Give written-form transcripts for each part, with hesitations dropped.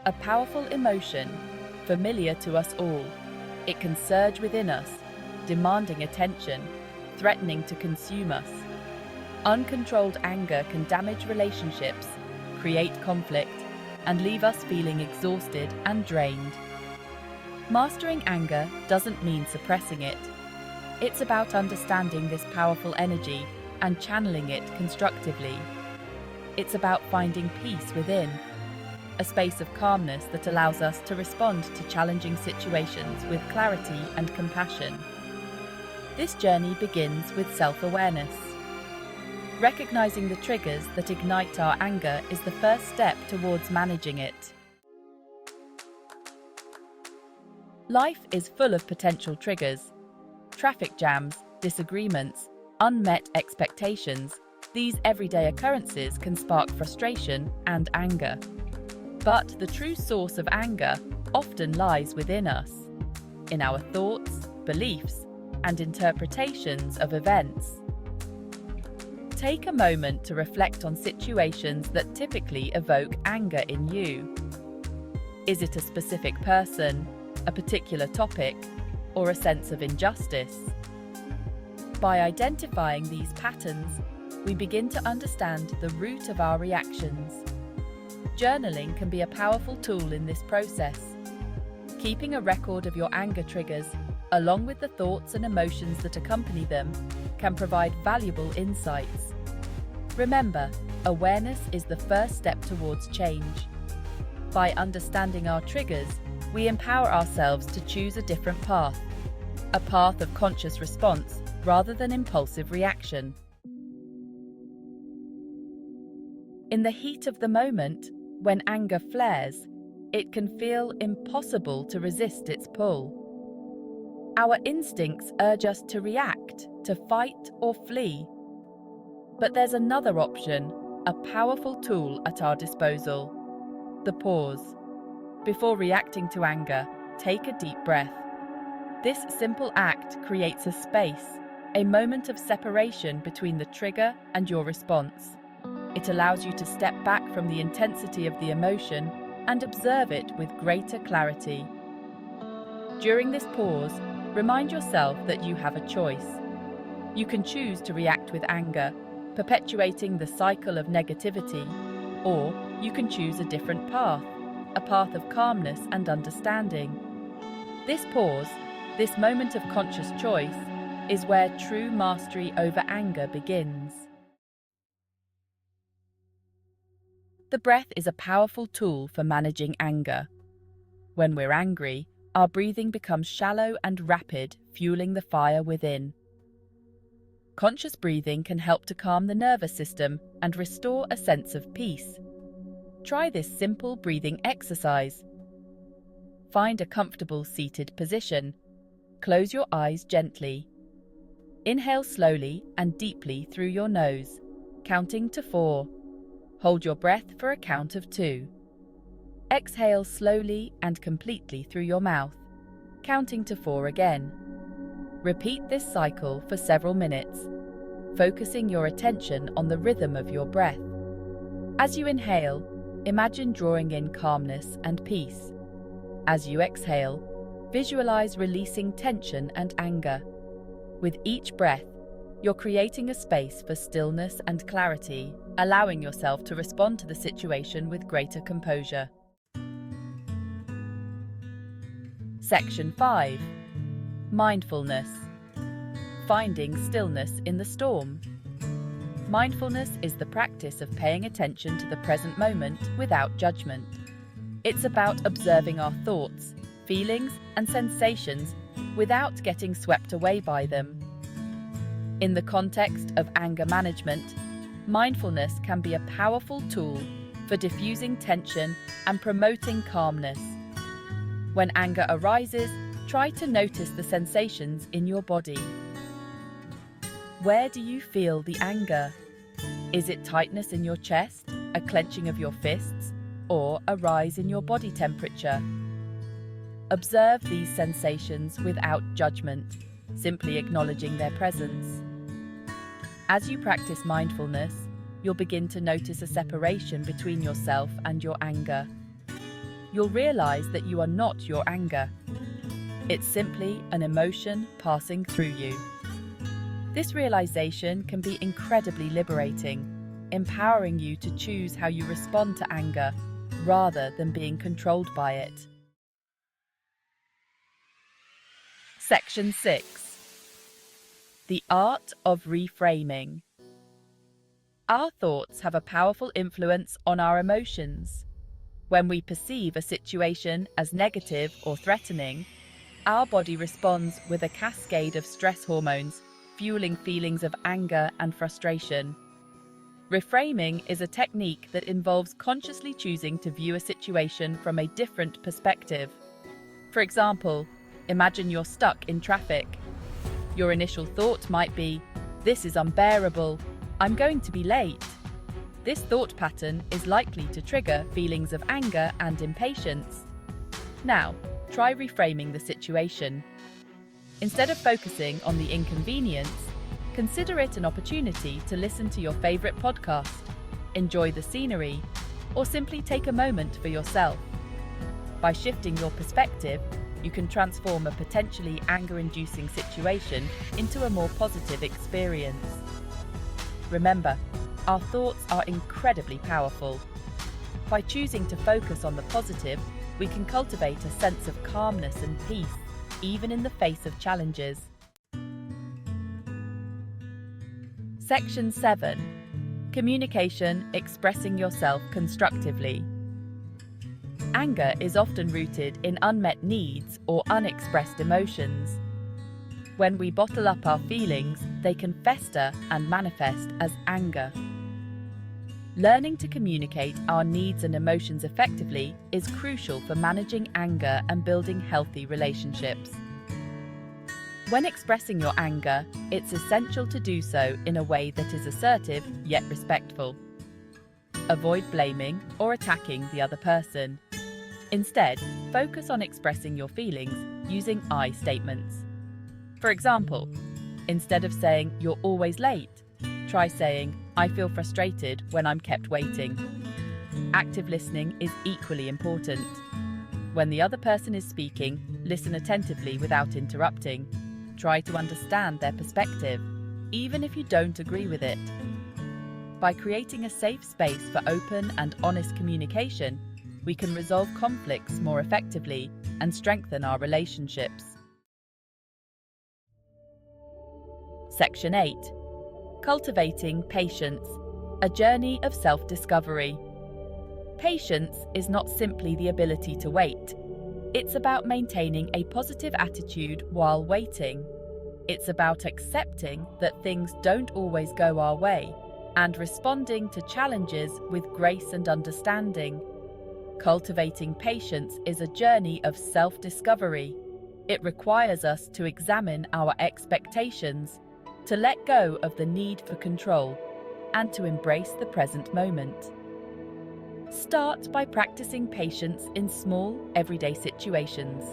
a powerful emotion, familiar to us all. It can surge within us, demanding attention, threatening to consume us. Uncontrolled anger can damage relationships, create conflict, and leave us feeling exhausted and drained. Mastering anger doesn't mean suppressing it. It's about understanding this powerful energy and channeling it constructively. It's about finding peace within, a space of calmness that allows us to respond to challenging situations with clarity and compassion. This journey begins with self-awareness. Recognizing the triggers that ignite our anger is the first step towards managing it. Life is full of potential triggers. Traffic jams, disagreements, unmet expectations. These everyday occurrences can spark frustration and anger. But the true source of anger often lies within us, in our thoughts, beliefs, and interpretations of events. Take a moment to reflect on situations that typically evoke anger in you. Is it a specific person, a particular topic, or a sense of injustice? By identifying these patterns, we begin to understand the root of our reactions. Journaling can be a powerful tool in this process. Keeping a record of your anger triggers, along with the thoughts and emotions that accompany them, can provide valuable insights. Remember, awareness is the first step towards change. By understanding our triggers, we empower ourselves to choose a different path, a path of conscious response rather than impulsive reaction. In the heat of the moment, when anger flares, it can feel impossible to resist its pull. Our instincts urge us to react, to fight or flee. But there's another option, a powerful tool at our disposal: the pause. Before reacting to anger, take a deep breath. This simple act creates a space, a moment of separation between the trigger and your response. It allows you to step back from the intensity of the emotion and observe it with greater clarity. During this pause, remind yourself that you have a choice. You can choose to react with anger, perpetuating the cycle of negativity, or you can choose a different path, a path of calmness and understanding. This pause, this moment of conscious choice, is where true mastery over anger begins. The breath is a powerful tool for managing anger. When we're angry, our breathing becomes shallow and rapid, fueling the fire within. Conscious breathing can help to calm the nervous system and restore a sense of peace. Try this simple breathing exercise. Find a comfortable seated position. Close your eyes gently. Inhale slowly and deeply through your nose, counting to 4. Hold your breath for a count of 2. Exhale slowly and completely through your mouth, counting to 4 again. Repeat this cycle for several minutes, focusing your attention on the rhythm of your breath. As you inhale, imagine drawing in calmness and peace. As you exhale, visualize releasing tension and anger. With each breath, you're creating a space for stillness and clarity, allowing yourself to respond to the situation with greater composure. Section 5. Mindfulness. Finding stillness in the storm. Mindfulness is the practice of paying attention to the present moment without judgment. It's about observing our thoughts, feelings, and sensations without getting swept away by them. In the context of anger management, mindfulness can be a powerful tool for diffusing tension and promoting calmness. When anger arises, try to notice the sensations in your body. Where do you feel the anger? Is it tightness in your chest, a clenching of your fists, or a rise in your body temperature? Observe these sensations without judgment, simply acknowledging their presence. As you practice mindfulness, you'll begin to notice a separation between yourself and your anger. you'll realize that you are not your anger. It's simply an emotion passing through you. This realization can be incredibly liberating, empowering you to choose how you respond to anger rather than being controlled by it. Section 6. The Art of Reframing. Our thoughts have a powerful influence on our emotions. When we perceive a situation as negative or threatening, our body responds with a cascade of stress hormones, fueling feelings of anger and frustration. Reframing is a technique that involves consciously choosing to view a situation from a different perspective. For example, imagine you're stuck in traffic. Your initial thought might be, "This is unbearable. I'm going to be late." This thought pattern is likely to trigger feelings of anger and impatience. Now, try reframing the situation. Instead of focusing on the inconvenience, consider it an opportunity to listen to your favorite podcast, enjoy the scenery, or simply take a moment for yourself. By shifting your perspective, you can transform a potentially anger-inducing situation into a more positive experience. Remember, our thoughts are incredibly powerful. By choosing to focus on the positive, we can cultivate a sense of calmness and peace, even in the face of challenges. Section 7. Communication, expressing yourself constructively. Anger is often rooted in unmet needs or unexpressed emotions. When we bottle up our feelings, they can fester and manifest as anger. Learning to communicate our needs and emotions effectively is crucial for managing anger and building healthy relationships. When expressing your anger, it's essential to do so in a way that is assertive yet respectful. Avoid blaming or attacking the other person. Instead, focus on expressing your feelings using I statements. For example, instead of saying "you're always late," try saying "I feel frustrated when I'm kept waiting." Active listening is equally important. When the other person is speaking, listen attentively without interrupting. Try to understand their perspective, even if you don't agree with it. By creating a safe space for open and honest communication, we can resolve conflicts more effectively and strengthen our relationships. Section 8. Cultivating patience, a journey of self-discovery. Patience is not simply the ability to wait. It's about maintaining a positive attitude while waiting. It's about accepting that things don't always go our way and responding to challenges with grace and understanding. Cultivating patience is a journey of self-discovery. It requires us to examine our expectations, to let go of the need for control, and to embrace the present moment. Start by practicing patience in small, everyday situations.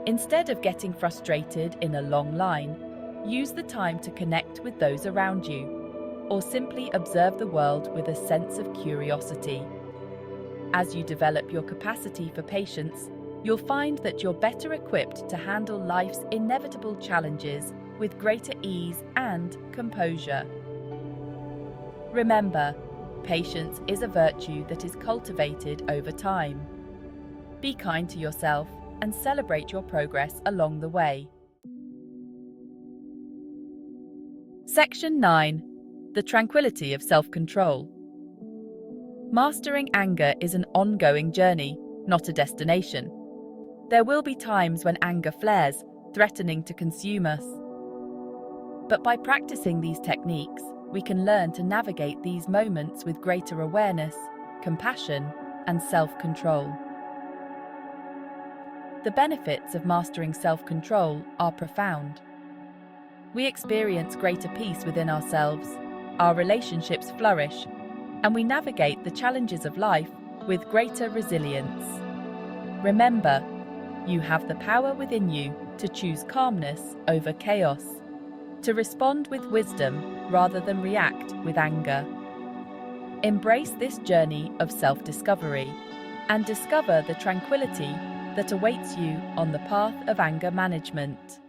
Instead of getting frustrated in a long line, use the time to connect with those around you, or simply observe the world with a sense of curiosity. As you develop your capacity for patience, you'll find that you're better equipped to handle life's inevitable challenges with greater ease and composure. Remember, patience is a virtue that is cultivated over time. Be kind to yourself and celebrate your progress along the way. Section 9. The Tranquility of Self-Control. Mastering anger is an ongoing journey, not a destination. There will be times when anger flares, threatening to consume us. But by practicing these techniques, we can learn to navigate these moments with greater awareness, compassion, and self-control. The benefits of mastering self-control are profound. We experience greater peace within ourselves, our relationships flourish, and we navigate the challenges of life with greater resilience. Remember, you have the power within you to choose calmness over chaos, to respond with wisdom rather than react with anger. Embrace this journey of self-discovery and discover the tranquility that awaits you on the path of anger management.